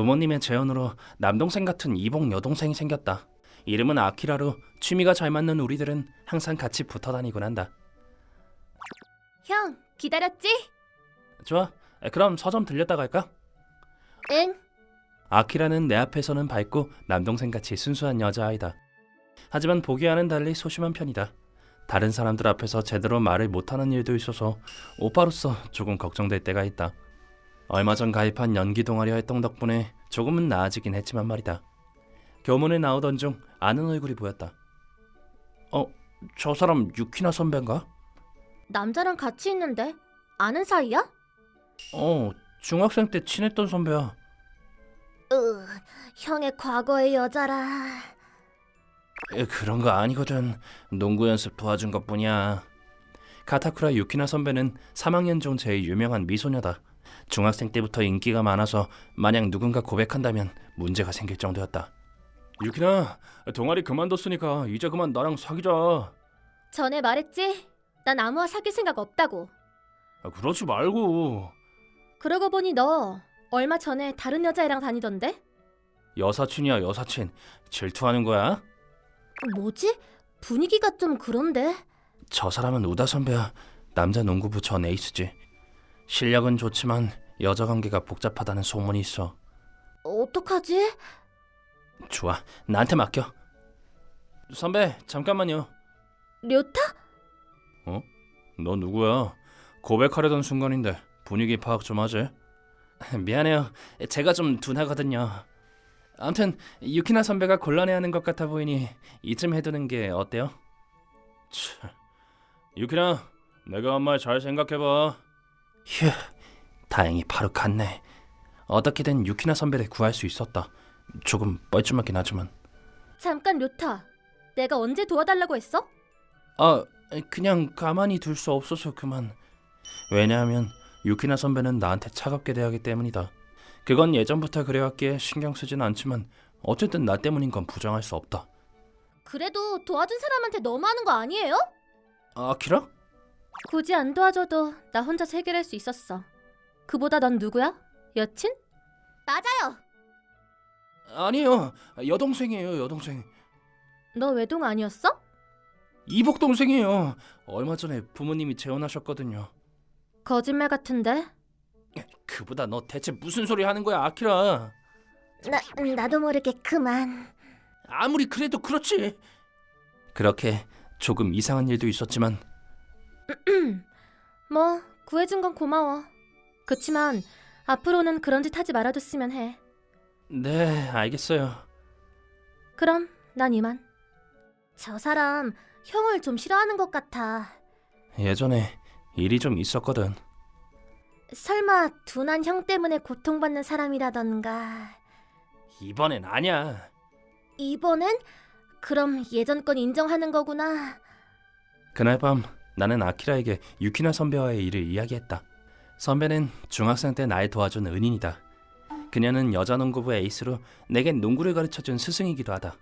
부모님의 제언으로 남동생 같은 이복 여동생이 생겼다. 이름은 아키라로 취미가 잘 맞는 우리들은 항상 같이 붙어 다니곤 한다. 형, 기다렸지? 좋아, 그럼 서점 들렸다 갈까? 응. 아키라는 내 앞에서는 밝고 남동생같이 순수한 여자아이다. 하지만 보기와는 달리 소심한 편이다. 다른 사람들 앞에서 제대로 말을 못하는 일도 있어서 오빠로서 조금 걱정될 때가 있다. 얼마 전 가입한 연기 동아리 활동 덕분에 조금은 나아지긴 했지만 말이다. 교문에 나오던 중 아는 얼굴이 보였다. 저 사람 유키나 선배인가? 남자랑 같이 있는데 아는 사이야? 중학생 때 친했던 선배야. 형의 과거의 여자라. 그런 거 아니거든. 농구 연습 도와준 것뿐이야. 카타쿠라 유키나 선배는 3학년 중 제일 유명한 미소녀다. 중학생 때부터 인기가 많아서 만약 누군가 고백한다면 문제가 생길 정도였다. 유키나, 동아리 그만뒀으니까 이제 그만 나랑 사귀자. 전에 말했지? 난 아무와 사귈 생각 없다고. 그러지 말고. 그러고 보니 너 얼마 전에 다른 여자애랑 다니던데? 여사친이야, 여사친. 질투하는 거야? 뭐지? 분위기가 좀 그런데? 저 사람은 우다 선배야. 남자 농구부 전 에이스지. 실력은 좋지만 여자 관계가 복잡하다는 소문이 있어. 어떡하지? 좋아, 나한테 맡겨. 선배, 잠깐만요. 료타? 너 누구야? 고백하려던 순간인데 분위기 파악 좀 하지. 미안해요. 제가 좀 둔하거든요. 아무튼 유키나 선배가 곤란해하는 것 같아 보이니 이쯤 해두는 게 어때요? 유키나, 내가 한 말 잘 생각해봐. 휴, 다행히 바로 갔네. 어떻게든 유키나 선배를 구할 수 있었다. 조금 뻘쭘하긴 하지만. 잠깐 료타. 내가 언제 도와달라고 했어? 그냥 가만히 둘 수 없어서 그만. 왜냐하면 유키나 선배는 나한테 차갑게 대하기 때문이다. 그건 예전부터 그래왔기에 신경 쓰진 않지만 어쨌든 나 때문인 건 부정할 수 없다. 그래도 도와준 사람한테 너무하는 거 아니에요? 아키라? 굳이 안 도와줘도 나 혼자서 해결할 수 있었어. 그보다 넌 누구야? 여친? 맞아요. 아니에요. 여동생이에요, 여동생. 너 외동 아니었어? 이복 동생이에요. 얼마 전에 부모님이 재혼하셨거든요. 거짓말 같은데? 그보다 너 대체 무슨 소리 하는 거야, 아키라? 나도 모르게 그만. 아무리 그래도 그렇지. 그렇게 조금 이상한 일도 있었지만 뭐 구해준 건 고마워. 그치만 앞으로는 그런 짓 하지 말아줬으면 해. 네, 알겠어요. 그럼 난 이만. 저 사람 형을 좀 싫어하는 것 같아. 예전에 일이 좀 있었거든. 설마 둔한 형 때문에 고통받는 사람이라던가. 이번엔 아니야. 이번엔? 그럼 예전 건 인정하는 거구나. 그날 밤 나는 아키라에게 유키나 선배와의 일을 이야기했다. 선배는 중학생 때 날 도와준 은인이다. 그녀는 여자농구부 에이스로 내겐 농구를 가르쳐준 스승이기도 하다.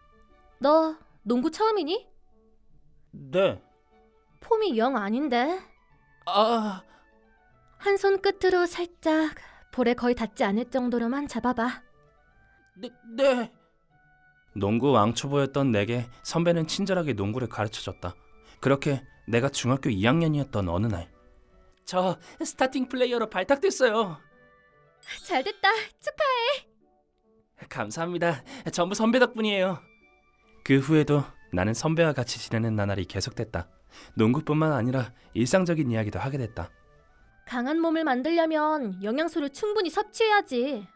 너 농구 처음이니? 네. 폼이 영 아닌데. 한 손 끝으로 살짝 볼에 거의 닿지 않을 정도로만 잡아봐. 네. 농구 왕초보였던 내게 선배는 친절하게 농구를 가르쳐줬다. 그렇게 내가 중학교 2학년이었던 어느 날, 저 스타팅 플레이어로 발탁됐어요. 잘됐다. 축하해. 감사합니다. 전부 선배 덕분이에요. 그 후에도 나는 선배와 같이 지내는 나날이 계속됐다. 농구뿐만 아니라 일상적인 이야기도 하게 됐다. 강한 몸을 만들려면 영양소를 충분히 섭취해야지.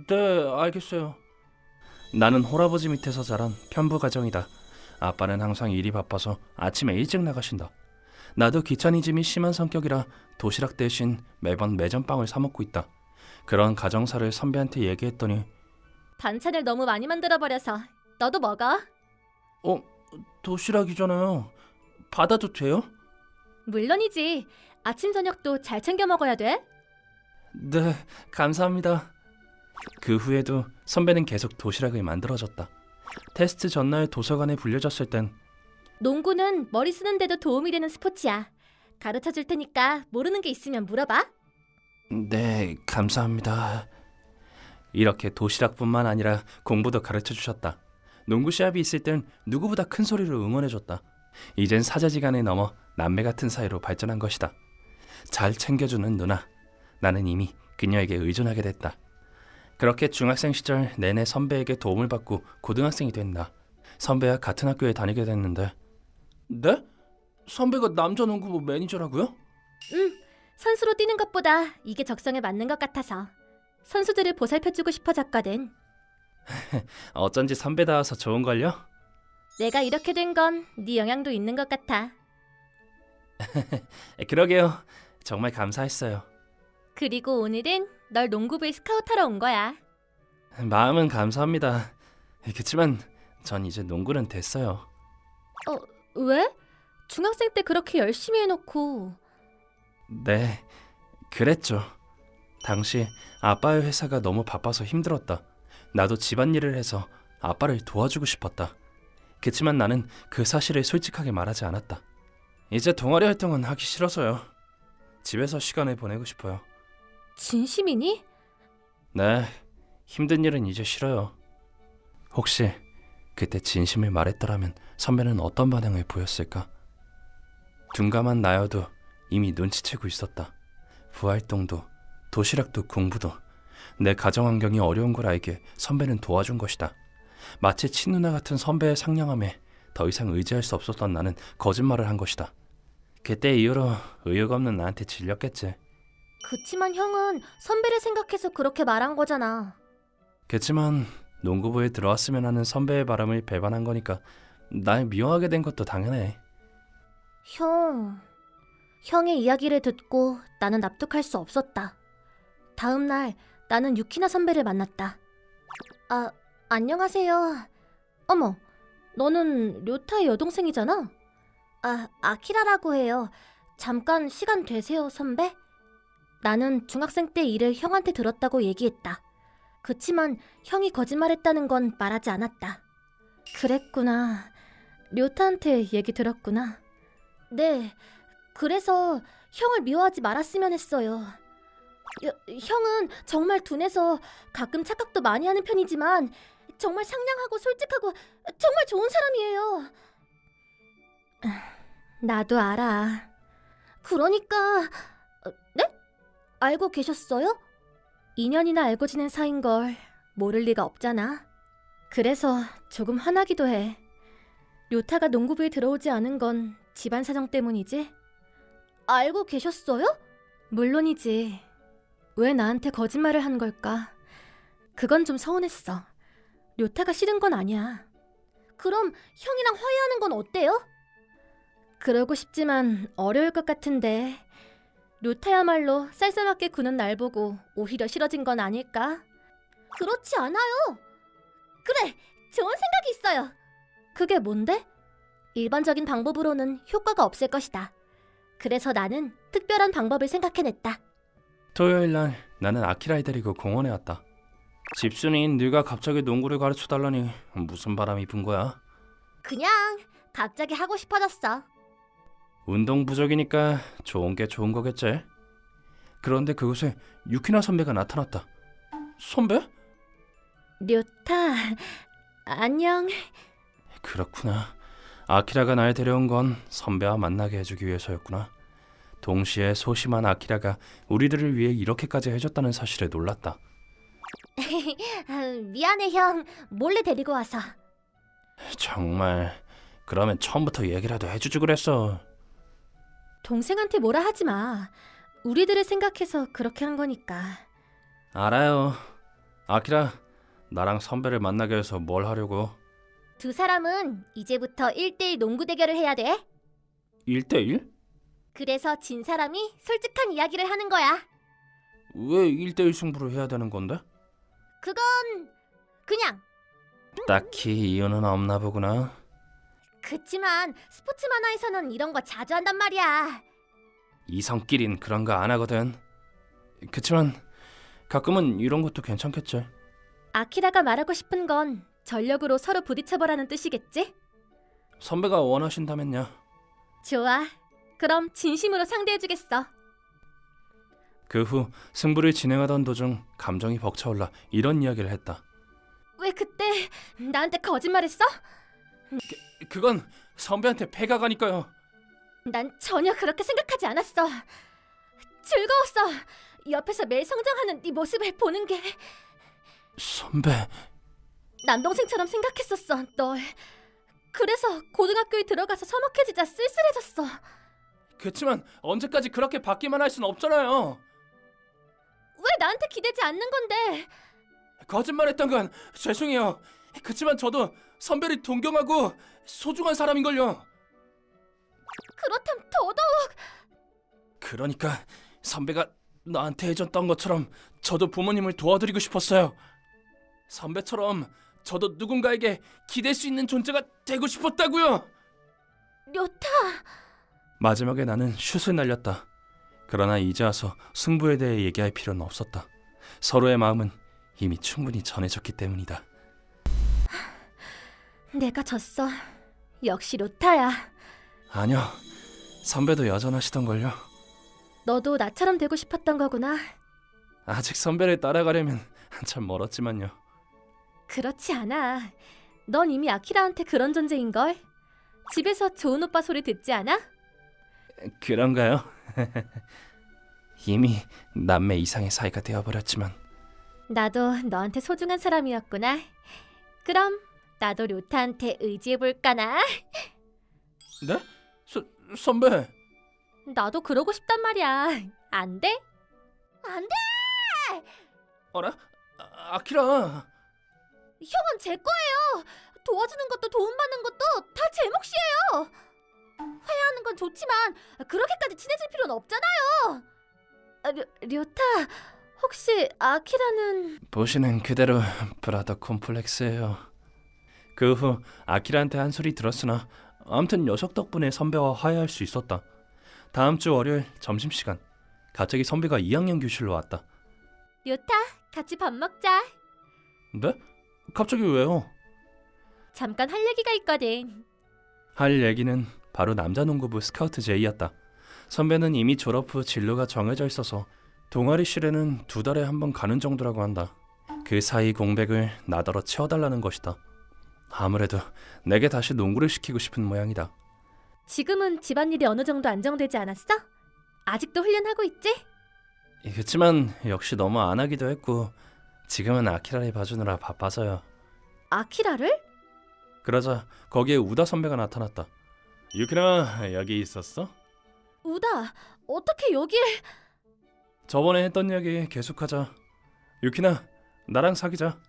네, 알겠어요. 나는 홀아버지 밑에서 자란 편부 가정이다. 아빠는 항상 일이 바빠서 아침에 일찍 나가신다. 나도 귀차니즘이 심한 성격이라 도시락 대신 매번 매점빵을 사 먹고 있다. 그런 가정사를 선배한테 얘기했더니 반찬을 너무 많이 만들어버려서 너도 먹어. 도시락이잖아요. 받아도 돼요? 물론이지. 아침 저녁도 잘 챙겨 먹어야 돼. 네, 감사합니다. 그 후에도 선배는 계속 도시락을 만들어줬다. 테스트 전날 도서관에 불려졌을 땐 농구는 머리 쓰는데도 도움이 되는 스포츠야. 가르쳐 줄 테니까 모르는 게 있으면 물어봐. 네, 감사합니다. 이렇게 도시락뿐만 아니라 공부도 가르쳐 주셨다. 농구 시합이 있을 땐 누구보다 큰 소리로 응원해 줬다. 이젠 사제지간을 넘어 남매 같은 사이로 발전한 것이다. 잘 챙겨주는 누나. 나는 이미 그녀에게 의존하게 됐다. 그렇게 중학생 시절 내내 선배에게 도움을 받고 고등학생이 된 나. 선배와 같은 학교에 다니게 됐는데. 네? 선배가 남자 농구부 매니저라고요? 선수로 뛰는 것보다 이게 적성에 맞는 것 같아서 선수들을 보살펴주고 싶어졌거든. 어쩐지 선배다워서 좋은걸요? 내가 이렇게 된 건 네 영향도 있는 것 같아. 그러게요. 정말 감사했어요. 그리고 오늘은 널 농구부에 스카우트하러 온 거야. 마음은 감사합니다. 그치만 전 이제 농구는 됐어요. 왜? 중학생 때 그렇게 열심히 해놓고. 네, 그랬죠. 당시 아빠의 회사가 너무 바빠서 힘들었다. 나도 집안일을 해서 아빠를 도와주고 싶었다. 그치만 나는 그 사실을 솔직하게 말하지 않았다. 이제 동아리 활동은 하기 싫어서요. 집에서 시간을 보내고 싶어요. 진심이니? 네, 힘든 일은 이제 싫어요. 혹시 그때 진심을 말했더라면 선배는 어떤 반응을 보였을까? 둔감한 나여도 이미 눈치채고 있었다. 부활동도 도시락도 공부도 내 가정 환경이 어려운 걸 알기에 선배는 도와준 것이다. 마치 친누나 같은 선배의 상냥함에 더 이상 의지할 수 없었던 나는 거짓말을 한 것이다. 그때 이후로 의욕 없는 나한테 질렸겠지. 그치만 형은 선배를 생각해서 그렇게 말한 거잖아. 그치만 농구부에 들어왔으면 하는 선배의 바람을 배반한 거니까 날 미워하게 된 것도 당연해. 형의 이야기를 듣고 나는 납득할 수 없었다. 다음 날 나는 유키나 선배를 만났다. 안녕하세요. 어머, 너는 료타의 여동생이잖아? 아키라라고 해요. 잠깐 시간 되세요, 선배? 나는 중학생 때 일을 형한테 들었다고 얘기했다. 그치만 형이 거짓말했다는 건 말하지 않았다. 그랬구나. 료타한테 얘기 들었구나. 네, 그래서 형을 미워하지 말았으면 했어요. 형은 정말 둔해서 가끔 착각도 많이 하는 편이지만 정말 상냥하고 솔직하고 정말 좋은 사람이에요. 나도 알아. 그러니까... 네? 알고 계셨어요? 2년이나 알고 지낸 사이인 걸 모를 리가 없잖아. 그래서 조금 화나기도 해. 료타가 농구부에 들어오지 않은 건 집안 사정 때문이지? 알고 계셨어요? 물론이지. 왜 나한테 거짓말을 한 걸까? 그건 좀 서운했어. 료타가 싫은 건 아니야. 그럼 형이랑 화해하는 건 어때요? 그러고 싶지만 어려울 것 같은데. 료타야말로 쌀쌀맞게 구는 날 보고 오히려 싫어진 건 아닐까? 그렇지 않아요. 그래, 좋은 생각이 있어요. 그게 뭔데? 일반적인 방법으로는 효과가 없을 것이다. 그래서 나는 특별한 방법을 생각해냈다. 토요일 날 나는 아키라를 데리고 공원에 왔다. 집순이인 네가 갑자기 농구를 가르쳐달라니 무슨 바람이 분 거야? 그냥 갑자기 하고 싶어졌어. 운동 부족이니까 좋은 게 좋은 거겠지? 그런데 그곳에 유키나 선배가 나타났다. 선배? 료타, 안녕. 그렇구나. 아키라가 날 데려온 건 선배와 만나게 해주기 위해서였구나. 동시에 소심한 아키라가 우리들을 위해 이렇게까지 해줬다는 사실에 놀랐다. 미안해 형, 몰래 데리고 와서. 정말 그러면 처음부터 얘기라도 해주지 그랬어. 동생한테 뭐라 하지 마. 우리들을 생각해서 그렇게 한 거니까. 알아요. 아키라, 나랑 선배를 만나게 해서 뭘 하려고? 두 사람은 이제부터 1대1 농구 대결을 해야 돼. 1대1? 그래서 진 사람이 솔직한 이야기를 하는 거야. 왜 1대1 승부를 해야 되는 건데? 그건 그냥. 딱히 이유는 없나 보구나. 그치만 스포츠 만화에서는 이런 거 자주 한단 말이야. 이성끼린 그런 거 안 하거든. 그치만 가끔은 이런 것도 괜찮겠지. 아키라가 말하고 싶은 건 전력으로 서로 부딪혀보라는 뜻이겠지? 선배가 원하신다면요. 좋아. 그럼 진심으로 상대해주겠어. 그 후 승부를 진행하던 도중 감정이 벅차올라 이런 이야기를 했다. 왜 그때 나한테 거짓말했어? 그건 선배한테 패가 가니까요. 난 전혀 그렇게 생각하지 않았어. 즐거웠어. 옆에서 매일 성장하는 네 모습을 보는 게. 선배, 남동생처럼 생각했었어, 널. 그래서 고등학교에 들어가서 서먹해지자 쓸쓸해졌어. 그치만 언제까지 그렇게 받기만 할 순 없잖아요. 왜 나한테 기대지 않는 건데? 거짓말했던 건 죄송해요. 그치만 저도 선배를 존경하고 소중한 사람인걸요. 그렇다면 더더욱. 그러니까 선배가 나한테 해줬던 것처럼 저도 부모님을 도와드리고 싶었어요. 선배처럼 저도 누군가에게 기댈 수 있는 존재가 되고 싶었다고요. 료타. 마지막에 나는 슛을 날렸다. 그러나 이제 와서 승부에 대해 얘기할 필요는 없었다. 서로의 마음은 이미 충분히 전해졌기 때문이다. 내가 졌어. 역시 료타야. 아니요, 선배도 여전하시던걸요. 너도 나처럼 되고 싶었던 거구나. 아직 선배를 따라가려면 한참 멀었지만요. 그렇지 않아. 넌 이미 아키라한테 그런 존재인걸. 집에서 좋은 오빠 소리 듣지 않아? 그런가요? 이미 남매 이상의 사이가 되어버렸지만. 나도 너한테 소중한 사람이었구나. 그럼 나도 료타한테 의지해볼까나? 네? 선배. 나도 그러고 싶단 말이야. 안 돼? 안 돼! 어라? 아키라. 형은 제 거예요. 도와주는 것도 도움받는 것도 다 제 몫이에요. 화해하는 건 좋지만 그렇게까지 친해질 필요는 없잖아요. 료타, 혹시 아키라는... 보시는 그대로 브라더 콤플렉스예요. 그 후 아키라한테 한 소리 들었으나 아무튼 녀석 덕분에 선배와 화해할 수 있었다. 다음 주 월요일 점심시간 갑자기 선배가 2학년 교실로 왔다. 료타, 같이 밥 먹자. 네? 갑자기 왜요? 잠깐 할 얘기가 있거든. 할 얘기는 바로 남자농구부 스카우트 제이였다. 선배는 이미 졸업 후 진로가 정해져 있어서 동아리실에는 2달에 한 번 가는 정도라고 한다. 그 사이 공백을 나더러 채워달라는 것이다. 아무래도 내게 다시 농구를 시키고 싶은 모양이다. 지금은 집안일이 어느 정도 안정되지 않았어? 아직도 훈련하고 있지? 그렇지만 역시 너무 안 하기도 했고 지금은 아키라를 봐주느라 바빠서요. 아키라를? 그러자 거기에 우다 선배가 나타났다. 유키나 여기 있었어? 우다, 어떻게 여기에... 저번에 했던 이야기 계속하자. 유키나 나랑 사귀자.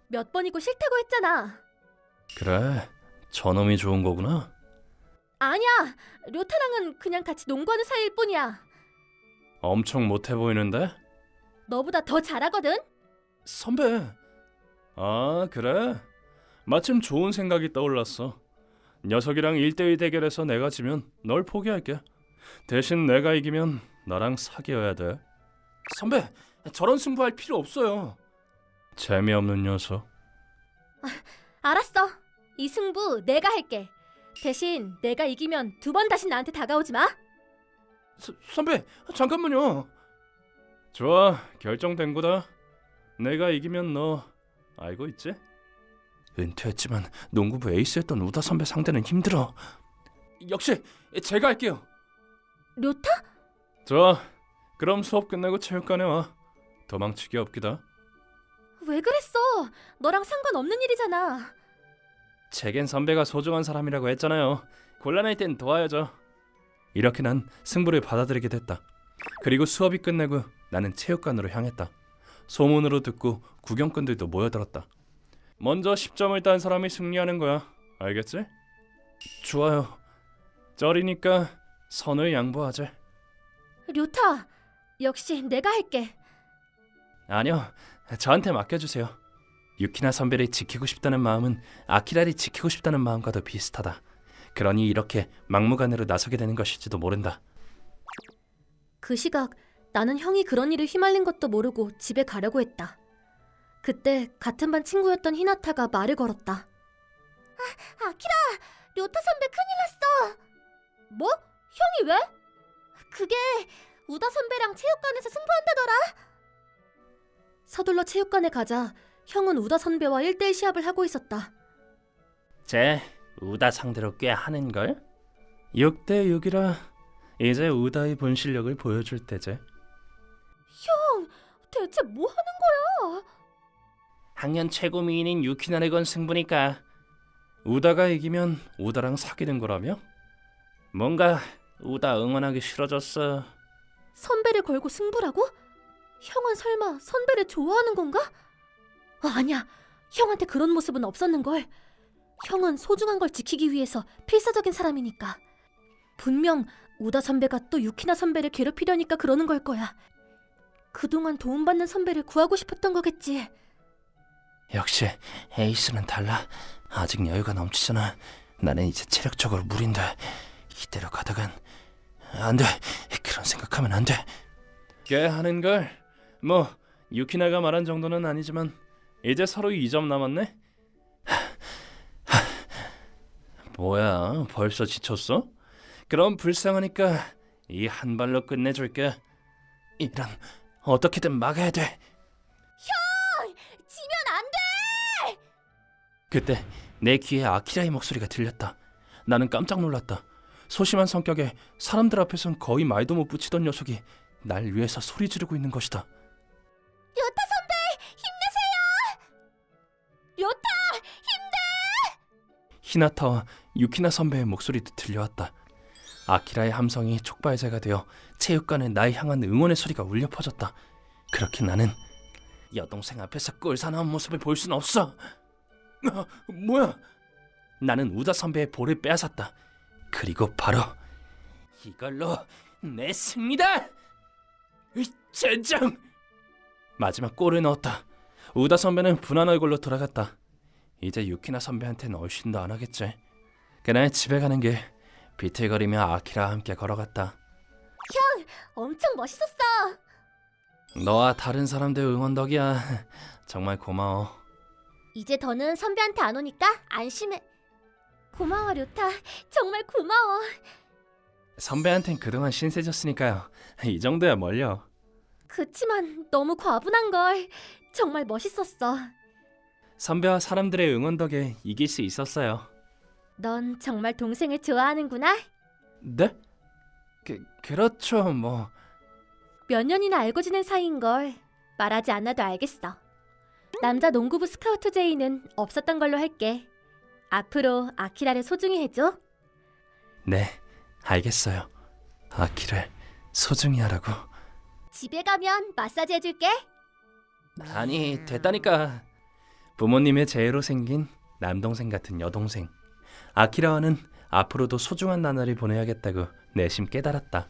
몇 번이고 싫다고 했잖아. 그래 저놈이 좋은 거구나. 아니야, 료타랑은 그냥 같이 농구하는 사이일 뿐이야. 엄청 못해 보이는데? 너보다 더 잘하거든? 선배. 아 그래? 마침 좋은 생각이 떠올랐어. 녀석이랑 1대1 대결해서 내가 지면 널 포기할게. 대신 내가 이기면 너랑 사귀어야 돼. 선배, 저런 승부할 필요 없어요. 재미없는 녀석. 알았어. 이 승부 내가 할게. 대신 내가 이기면 2번 다시 나한테 다가오지 마. 선배, 잠깐만요. 좋아, 결정된 거다. 내가 이기면 너 알고 있지? 은퇴했지만 농구부 에이스였던 우다 선배 상대는 힘들어. 역시 제가 할게요. 료타? 좋아, 그럼 수업 끝나고 체육관에 와. 도망치기 없기다. 왜 그랬어? 너랑 상관없는 일이잖아. 제겐 선배가 소중한 사람이라고 했잖아요. 곤란할 땐 도와야죠. 이렇게 난 승부를 받아들이게 됐다. 그리고 수업이 끝나고 나는 체육관으로 향했다. 소문으로 듣고 구경꾼들도 모여들었다. 먼저 10점을 딴 사람이 승리하는 거야. 알겠지? 좋아요. 쩔이니까 선을 양보하지. 료타, 역시 내가 할게. 아니요, 저한테 맡겨주세요. 유키나 선배를 지키고 싶다는 마음은 아키라를 지키고 싶다는 마음과도 비슷하다. 그러니 이렇게 막무가내로 나서게 되는 것일지도 모른다. 그 시각 나는 형이 그런 일에 휘말린 것도 모르고 집에 가려고 했다. 그때 같은 반 친구였던 히나타가 말을 걸었다. 아키라, 료타 선배 큰일 났어. 뭐? 형이 왜? 그게 우다 선배랑 체육관에서 승부한다더라. 서둘러 체육관에 가자 형은 우다 선배와 1대1 시합을 하고 있었다. 쟤 우다 상대로 꽤 하는걸? 6대 6이라 이제 우다의 본 실력을 보여줄 때지. 형, 대체 뭐 하는 거야? 학년 최고 미인인 유키나를 건 승부니까 우다가 이기면 우다랑 사귀는 거라며? 뭔가 우다 응원하기 싫어졌어. 선배를 걸고 승부라고? 형은 설마 선배를 좋아하는 건가? 아니야, 형한테 그런 모습은 없었는걸. 형은 소중한 걸 지키기 위해서 필사적인 사람이니까. 분명 우다 선배가 또 유키나 선배를 괴롭히려니까 그러는 걸 거야. 그동안 도움받는 선배를 구하고 싶었던 거겠지. 역시 에이스는 달라. 아직 여유가 넘치잖아. 나는 이제 체력적으로 무린다. 이대로 가다간 안 돼. 그런 생각하면 안 돼. 꽤 하는 걸. 뭐 유키나가 말한 정도는 아니지만 이제 서로 2점 남았네. 뭐야, 벌써 지쳤어? 그럼 불쌍하니까 이 한 발로 끝내줄게. 이런, 어떻게든 막아야 돼. 지면 안 돼! 그때 내 귀에 아키라의 목소리가 들렸다. 나는 깜짝 놀랐다. 소심한 성격에 사람들 앞에선 거의 말도 못 붙이던 녀석이 날 위해서 소리 지르고 있는 것이다. 요타 선배, 힘내세요! 요타! 히나타와 유키나 선배의 목소리도 들려왔다. 아키라의 함성이 촉발제가 되어 체육관에 날 향한 응원의 소리가 울려 퍼졌다. 그렇게 나는 여동생 앞에서 꼴사나운 모습을 볼 순 없어. 뭐야? 나는 우다 선배의 볼을 빼앗았다. 그리고 바로 이걸로 내 승리다! 젠장! 마지막 골을 넣었다. 우다 선배는 분한 얼굴로 돌아갔다. 이제 유키나 선배한테는 얼씬도 안 하겠지. 그날 집에 가는 길 비틀거리며 아키라와 함께 걸어갔다. 엄청 멋있었어. 너와 다른 사람들 응원 덕이야. 정말 고마워. 이제 더는 선배한테 안 오니까 안심해. 고마워 료타, 정말 고마워. 선배한텐 그동안 신세졌으니까요. 이 정도야 뭘요. 그치만 너무 과분한걸. 정말 멋있었어. 선배와 사람들의 응원 덕에 이길 수 있었어요. 넌 정말 동생을 좋아하는구나. 네? 그렇죠 뭐. 몇 년이나 알고 지낸 사이인걸. 말하지 않아도 알겠어. 남자 농구부 스카우트 제의는 없었던 걸로 할게. 앞으로 아키라를 소중히 해줘. 네, 알겠어요. 아키를 소중히 하라고. 집에 가면 마사지 해줄게. 아니, 됐다니까. 부모님의 재해로 생긴 남동생 같은 여동생. 아키라와는 앞으로도 소중한 나날을 보내야겠다고 내심 깨달았다.